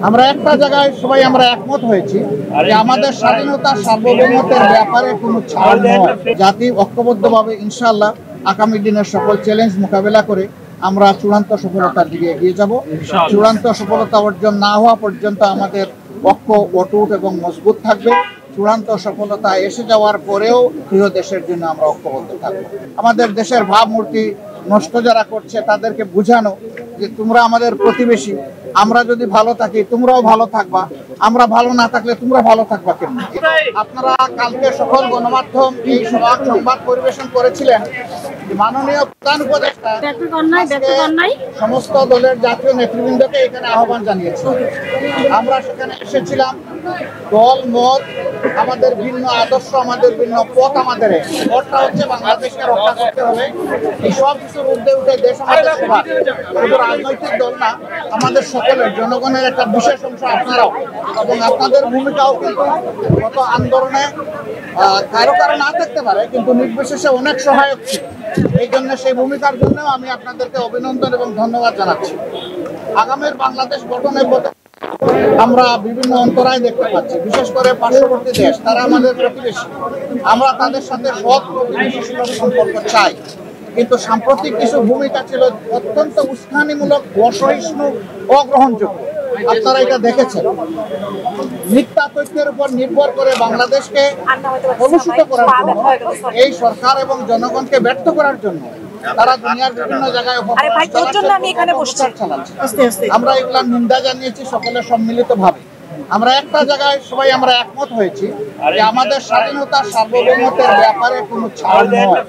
আমরা একটা জায়গায় সবাই আমরা একমত হয়েছি যে আমাদের স্বাধীনতা সার্বভৌমত্বের ব্যাপারে কোনো ছাড় নয়। জাতি ঐক্যবদ্ধভাবে ইনশাআল্লাহ আগামী দিনের সকল চ্যালেঞ্জ মোকাবেলা করে আমরা চূড়ান্ত সফলতার দিকে এগিয়ে যাব। চূড়ান্ত সফলতা অর্জন না হওয়া পর্যন্ত আমাদের ঐক্য অটুট এবং মজবুত থাকবে। চূড়ান্ত সফলতা এসে যাওয়ার পরেও প্রিয় দেশের জন্য আমরা ঐক্যবদ্ধ থাকবো। আমাদের দেশের ভাবমূর্তি নষ্ট যারা করছে তাদেরকে বুঝানো যে তোমরা আমাদের প্রতিবেশী, আমরা যদি ভালো থাকি তোমরাও ভালো থাকবা, আমরা ভালো না থাকলে তোমরা ভালো থাকবা কেন। আপনারা কালকে সকল গণমাধ্যম এই সংবাদ পরিবেশন করেছিলেন। মাননীয় প্রধান উপদেষ্টা সমস্ত দলের জাতীয় নেতৃবৃন্দকে এখানে আহ্বান জানিয়েছি। আমরা সেখানে এসেছিলাম। দল মত, আমাদের ভিন্ন আদর্শ, আমাদের ভিন্ন পথ, আমাদের পথটা হচ্ছে বাংলাদেশকে রক্ষা করতে হবে। এই সব কিছুর ঊর্ধ্বে উঠে দেশ আমাদের সবার, শুধু রাজনৈতিক দল না, আমাদের সকলের জনগণের একটা বিশেষ অংশ আপনারাও, এবং আপনাদের ভূমিকাও কিন্তু গত আন্দোলনে কারো কারো না থাকতে পারে কিন্তু নির্বিশেষে অনেক সহায়ক ছিল। এই জন্য সেই ভূমিকার জন্য আমি আপনাদেরকে অভিনন্দন এবং ধন্যবাদ জানাচ্ছি। আগামীর বাংলাদেশ গঠনের পথে আমরা বিভিন্ন অন্তরায় দেখতে পাচ্ছি, বিশেষ করে পার্শ্ববর্তী দেশ, তারা আমাদের প্রতিবেশী। আমরা তাদের সাথে সৎ প্রতিবেশী সম্পর্ক চাই, কিন্তু সাম্প্রতিক কিছু ভূমিকা ছিল অত্যন্ত উস্কানিমূলক, অসহিষ্ণু, অগ্রহণযোগ্য। আপনারা এটা দেখেছেন। মিথ্যা তথ্যের উপর নির্ভর করে বাংলাদেশকে কলুষিত করার জন্য, এই সরকার এবং জনগণকে ব্যর্থ করার জন্য তারা দুনিয়ার বিভিন্ন জায়গায় চালাচ্ছে। আমরা এগুলা নিন্দা জানিয়েছি সকলের সম্মিলিত ভাবে। আমরা একটা জায়গায় সবাই আমরা একমত হয়েছি যে আমাদের স্বাধীনতা সার্বভৌমত্বের ব্যাপারে কোনো ছাড় নয়।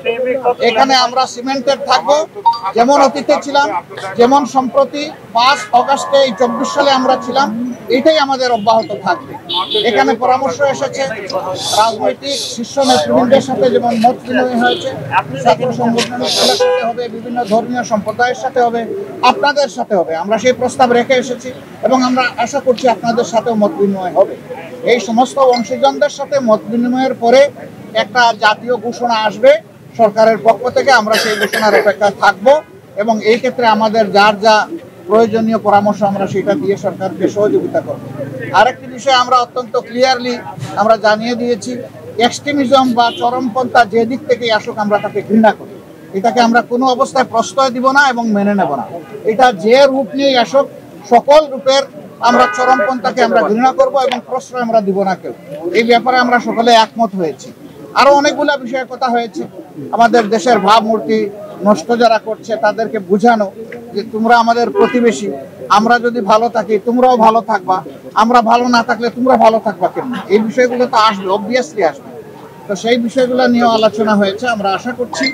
এখানে আমরা সিমেন্টেড থাকবো, যেমন অতীতে ছিলাম, যেমন সম্প্রতি 5 আগস্টে এই 24 সালে আমরা ছিলাম, এটাই আমাদের অব্যাহত থাকবে। এখানে পরামর্শ এসেছে রাজনৈতিক শীর্ষ নেতৃবৃন্দের সাথে, যেমন মত বিনিময় হয়েছে, ছাত্র সংগঠনের সাথে হবে, বিভিন্ন ধর্মীয় সম্প্রদায়ের সাথে হবে, আপনাদের সাথে হবে। আমরা সেই প্রস্তাব রেখে এসেছি এবং আমরা আশা করছি আপনাদের সাথেও মত বিনিময় হবে। এই সমস্ত অংশীজনদের সাথে মত বিনিময়ের পরে একটা জাতীয় ঘোষণা আসবে সরকারের পক্ষ থেকে। আমরা সেই ঘোষণার অপেক্ষায় থাকব এবং এই ক্ষেত্রে আমাদের যার যা প্রয়োজনীয় পরামর্শ আমরা সেটা দিয়ে সরকারকে সহযোগিতা করব। আরেকটি বিষয় আমরা অত্যন্ত ক্লিয়ারলি আমরা জানিয়ে দিয়েছি, এক্সট্রিমিজম বা চরমপন্থা যে দিক থেকেই আসুক আমরা তাকে ঘৃণা করি। এটাকে আমরা কোনো অবস্থায় প্রশ্রয় দিব না এবং মেনে নেব না। এটা যে রূপ নিয়েই আসুক, সকল রূপের আমরা চরমপন্থাকে আমরা ঘৃণা করব এবং প্রশ্রয় আমরা দিব না কেউ। এই ব্যাপারে আমরা সকলে একমত হয়েছি। আরো অনেকগুলা বিষয়ের কথা হয়েছে। আমাদের দেশের ভাবমূর্তি নষ্ট যারা করছে তাদেরকে বুঝানো যে তোমরা আমাদের প্রতিবেশী, আমরা যদি ভালো থাকি তোমরাও ভালো থাকবা, আমরা ভালো না থাকলে তোমরা ভালো থাকবা কেন। এই বিষয়গুলো তো আসবে, অবভিয়াসলি আসবে। তো সেই বিষয়গুলো নিয়ে আলোচনা হয়েছে। আমরা আশা করছি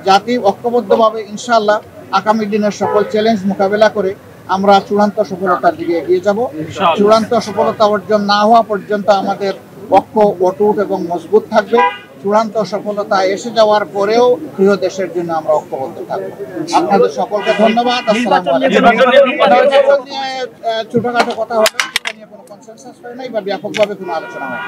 জাতি ঐক্যবদ্ধভাবে ইনশাআল্লাহ আগামী দিনের সকল চ্যালেঞ্জ মোকাবেলা করে আমরা চূড়ান্ত সফলতার দিকে এগিয়ে যাব। চূড়ান্ত সফলতা অর্জন না হওয়া পর্যন্ত আমাদের ঐক্য অটুট এবং মজবুত থাকবে। চূড়ান্ত সফলতা এসে যাওয়ার পরেও প্রিয় দেশের জন্য আমরা ঐক্যবদ্ধ থাকবো। আপনাদের সকলকে ধন্যবাদ। ছোটখাটো কথা হবে, সেটা নিয়ে কোনো কনসেনসাস হয় নাই বা ব্যাপকভাবে কোনো আলোচনা হয়।